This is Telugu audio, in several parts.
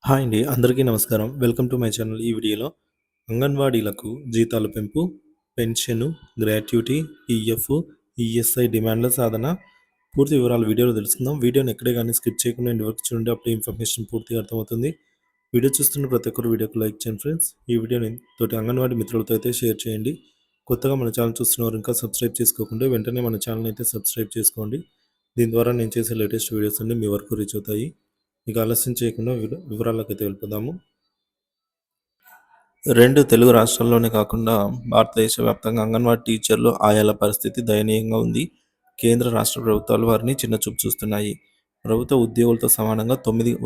హాయ్ అండి. అందరికీ నమస్కారం. Welcome to my channel. ఈ వీడియోలో అంగన్వాడీలకు జీతాల పెంపు, పెన్షను, గ్రాట్యుటీ, పీఎఫ్, ఈఎస్ఐ డిమాండ్ల సాధన పూర్తి వివరాలు వీడియోలో తెలుసుకుందాం. వీడియోని ఎక్కడే గానీ స్కిప్ చేయకుండా ఎండ్ వరకు చూడండి. అప్పుడే ఇన్ఫర్మేషన్ పూర్తిగా అర్థమవుతుంది. వీడియో చూస్తున్న ప్రతి ఒక్కరు వీడియోకి లైక్ చేయండి ఫ్రెండ్స్. ఈ వీడియోని తోటి అంగన్వాడీ మిత్రులతో అయితే షేర్ చేయండి. కొత్తగా మన ఛానల్ చూస్తున్నవారు ఇంకా సబ్స్క్రైబ్ చేసుకోకుంటే వెంటనే మన ఛానల్ అయితే సబ్స్క్రైబ్ చేసుకోండి. దీని ద్వారా నేను చేసే లేటెస్ట్ వీడియోస్ అన్నీ మీ వరకు రీచ్ అవుతాయి. ఇక ఆలస్యం చేయకుండా వివరాలకైతే వెళ్ళిపోదాము. 2 తెలుగు రాష్ట్రాల్లోనే కాకుండా భారతదేశ వ్యాప్తంగా అంగన్వాడీ టీచర్లు, ఆయాల పరిస్థితి దయనీయంగా ఉంది. కేంద్ర, రాష్ట్ర ప్రభుత్వాలు వారిని చిన్నచూపు చూస్తున్నాయి. ప్రభుత్వ ఉద్యోగులతో సమానంగా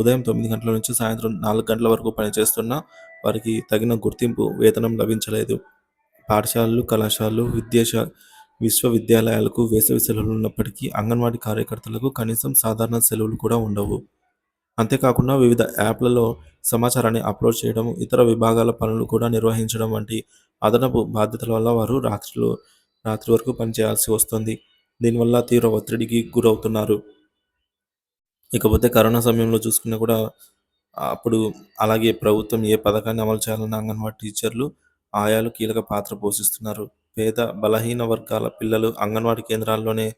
ఉదయం 9 గంటల నుంచి సాయంత్రం 4 గంటల వరకు పనిచేస్తున్నా వారికి తగిన గుర్తింపు, వేతనం లభించలేదు. పాఠశాలలు, కళాశాలలు, విశ్వవిద్యాలయాలకు వేసవి సెలవులు ఉన్నప్పటికీ అంగన్వాడీ కార్యకర్తలకు కనీసం సాధారణ సెలవులు కూడా ఉండవు. అంతేకాకుండా వివిధ యాప్లలో సమాచారాన్ని అప్లోడ్ చేయడం, ఇతర విభాగాల పనులు కూడా నిర్వహించడం వంటి అదనపు బాధ్యతల వల్ల వారు రాత్రి వరకు పనిచేయాల్సి వస్తుంది. దీనివల్ల తీవ్ర ఒత్తిడికి గురవుతున్నారు. ఇకపోతే కరోనా సమయంలో చూసుకున్నా కూడా అప్పుడు అలాగే ప్రభుత్వం ఏ పథకాన్ని అమలు చేయాలన్న అంగన్వాడీ టీచర్లు, ఆయాలు కీలక పాత్ర పోషిస్తున్నారు. పేద, బలహీన వర్గాల పిల్లలు అంగన్వాడీ కేంద్రాల్లోనే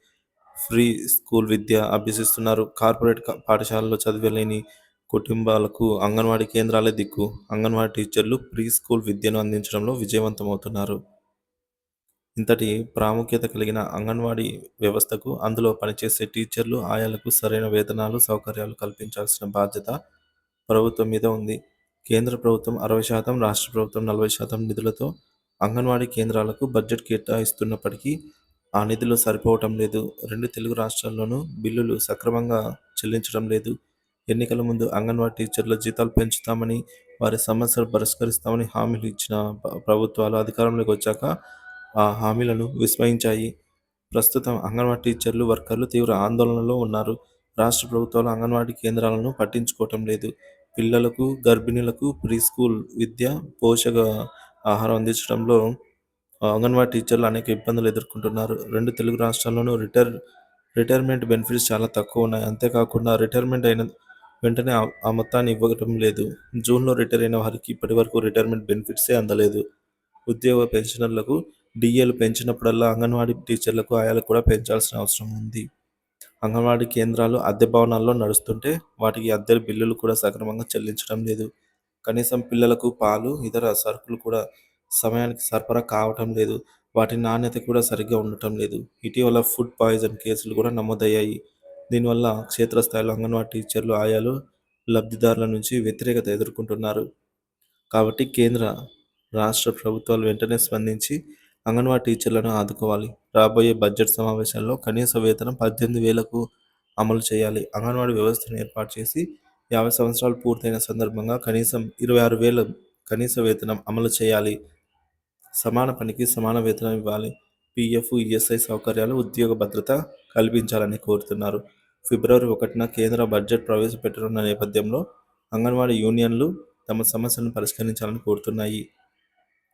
ఫ్రీ స్కూల్ విద్య అభ్యసిస్తున్నారు. కార్పొరేట్ పాఠశాలలో చదివలేని కుటుంబాలకు అంగన్వాడీ కేంద్రాలే దిక్కు. అంగన్వాడీ టీచర్లు ప్రీ స్కూల్ విద్యను అందించడంలో విజయవంతమవుతున్నారు. ఇంతటి ప్రాముఖ్యత కలిగిన అంగన్వాడీ వ్యవస్థకు అందులో పనిచేసే టీచర్లు, ఆయాలకు సరైన వేతనాలు, సౌకర్యాలు కల్పించాల్సిన బాధ్యత ప్రభుత్వం మీద ఉంది. కేంద్ర ప్రభుత్వం 60%, రాష్ట్ర ప్రభుత్వం 40% నిధులతో అంగన్వాడీ కేంద్రాలకు బడ్జెట్ కేటాయిస్తున్నప్పటికీ ఆ నిధులు సరిపోవటం లేదు. 2 తెలుగు రాష్ట్రాల్లోనూ బిల్లులు సక్రమంగా చెల్లించడం లేదు. ఎన్నికల ముందు అంగన్వాడీ టీచర్ల జీతాలు పెంచుతామని, వారి సమస్యలు పరిష్కరిస్తామని హామీలు ఇచ్చిన ప్రభుత్వాలు అధికారంలోకి వచ్చాక ఆ హామీలను విస్మరించాయి. ప్రస్తుతం అంగన్వాడీ టీచర్లు, వర్కర్లు తీవ్ర ఆందోళనలో ఉన్నారు. రాష్ట్ర ప్రభుత్వాలు అంగన్వాడీ కేంద్రాలను పట్టించుకోవటం లేదు. పిల్లలకు, గర్భిణీలకు ప్రీ స్కూల్ విద్య, పోషక ఆహారం అందించడంలో అంగన్వాడీ టీచర్లు అనేక ఇబ్బందులు ఎదుర్కొంటున్నారు. 2 తెలుగు రాష్ట్రాల్లోనూ రిటైర్మెంట్ బెనిఫిట్స్ చాలా తక్కువ ఉన్నాయి. అంతేకాకుండా రిటైర్మెంట్ అయిన వెంటనే ఆ మొత్తాన్ని ఇవ్వటం లేదు. జూన్లో రిటైర్ అయిన వారికి ఇప్పటివరకు రిటైర్మెంట్ బెనిఫిట్సే అందలేదు. ఉద్యోగ పెన్షనర్లకు డిఏలు పెంచినప్పుడల్లా అంగన్వాడీ టీచర్లకు, ఆయాలకు కూడా పెంచాల్సిన అవసరం ఉంది. అంగన్వాడీ కేంద్రాలు అద్దె భవనాల్లో నడుస్తుంటే వాటికి అద్దె బిల్లులు కూడా సక్రమంగా చెల్లించడం లేదు. కనీసం పిల్లలకు పాలు, ఇతర సరుకులు కూడా సమయానికి సరఫరా కావటం లేదు. వాటి నాణ్యత కూడా సరిగ్గా ఉండటం లేదు. ఇటీవల ఫుడ్ పాయిజన్ కేసులు కూడా నమోదయ్యాయి. దీనివల్ల క్షేత్రస్థాయిలో అంగన్వాడీ టీచర్లు, ఆయాలు లబ్ధిదారుల నుంచి వ్యతిరేకత ఎదుర్కొంటున్నారు. కాబట్టి కేంద్ర, రాష్ట్ర ప్రభుత్వాలు వెంటనే స్పందించి అంగన్వాడీ టీచర్లను ఆదుకోవాలి. రాబోయే బడ్జెట్ సమావేశాల్లో కనీస వేతనం 18,000కు అమలు చేయాలి. అంగన్వాడీ వ్యవస్థను ఏర్పాటు చేసి 50 సంవత్సరాలు పూర్తయిన సందర్భంగా కనీసం 26,000 కనీస వేతనం అమలు చేయాలి. సమాన పనికి సమాన వేతనం ఇవ్వాలి. పీఎఫ్, ఈఎస్ఐ సౌకర్యాలు, ఉద్యోగ భద్రత కల్పించాలని కోరుతున్నారు. ఫిబ్రవరి 1న కేంద్ర బడ్జెట్ ప్రవేశపెట్టనున్న నేపథ్యంలో అంగన్వాడీ యూనియన్లు తమ సమస్యలను పరిష్కరించాలని కోరుతున్నాయి.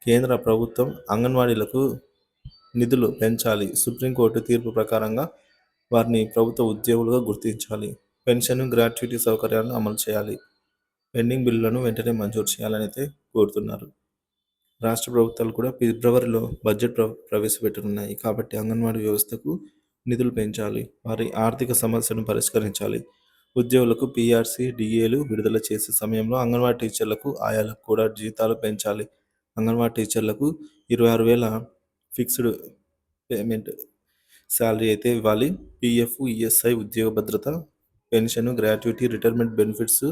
కేంద్ర ప్రభుత్వం అంగన్వాడీలకు నిధులు పెంచాలి. సుప్రీంకోర్టు తీర్పు ప్రకారంగా వారిని ప్రభుత్వ ఉద్యోగులుగా గుర్తించాలి. పెన్షన్, గ్రాట్యుటీ సౌకర్యాలను అమలు చేయాలి. పెండింగ్ బిల్లులను వెంటనే మంజూరు చేయాలని అయితే కోరుతున్నారు. రాష్ట్ర ప్రభుత్వాలు కూడా ఫిబ్రవరిలో బడ్జెట్ ప్రవేశపెట్టనున్నాయి. కాబట్టి అంగన్వాడీ వ్యవస్థకు నిధులు పెంచాలి. వారి ఆర్థిక సమస్యను పరిష్కరించాలి. ఉద్యోగులకు పీఆర్సీ, డిఏలు విడుదల చేసే సమయంలో అంగన్వాడీ టీచర్లకు, ఆయాలకు కూడా జీతాలు పెంచాలి. అంగన్వాడీ టీచర్లకు 26,000 ఫిక్స్డ్ పేమెంట్ శాలరీ అయితే ఇవ్వాలి. పీఎఫ్, ఈఎస్ఐ, ఉద్యోగ భద్రత, పెన్షన్, గ్రాట్యుటీ, రిటైర్మెంట్ బెనిఫిట్స్,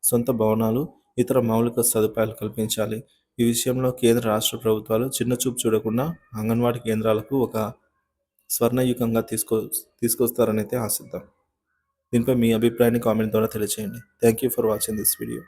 సొంత భవనాలు, ఇతర మౌలిక సదుపాయాలు కల్పించాలి. ఈ విషయంలో కేంద్ర, రాష్ట్ర ప్రభుత్వాలు చిన్నచూపు చూడకుండా అంగన్వాడీ కేంద్రాలకు ఒక స్వర్ణయుగంగా తీసుకొస్తారని అయితే ఆశిద్దాం. దీనిపై మీ అభిప్రాయాన్ని కామెంట్ ద్వారా తెలియజేయండి. Thank you for watching this video.